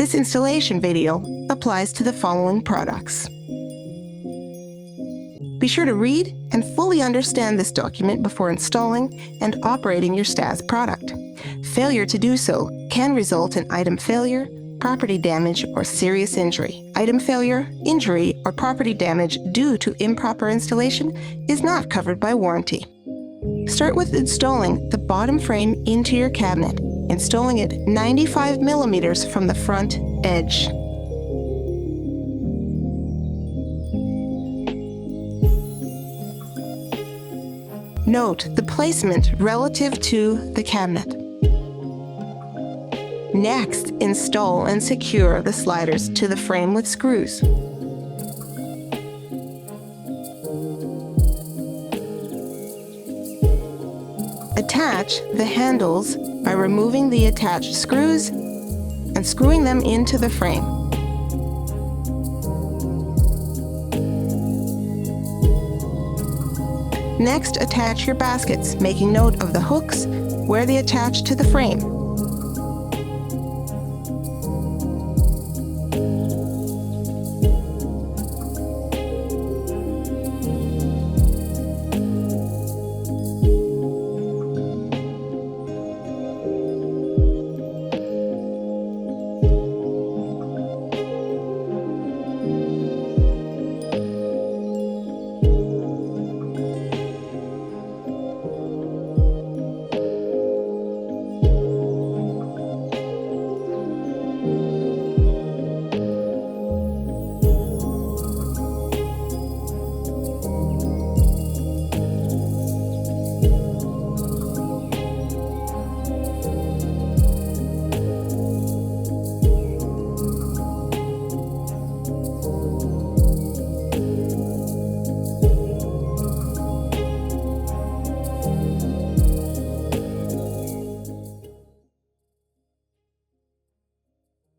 This installation video applies to the following products. Be sure to read and fully understand this document before installing and operating your Stazz product. Failure to do so can result in item failure, property damage, or serious injury. Item failure, injury, or property damage due to improper installation is not covered by warranty. Start with installing the bottom frame into your cabinet, installing it 95 millimeters from the front edge. Note the placement relative to the cabinet. Next, install and secure the sliders to the frame with screws. Attach the handles by removing the attached screws and screwing them into the frame. Next, attach your baskets, making note of the hooks where they attach to the frame.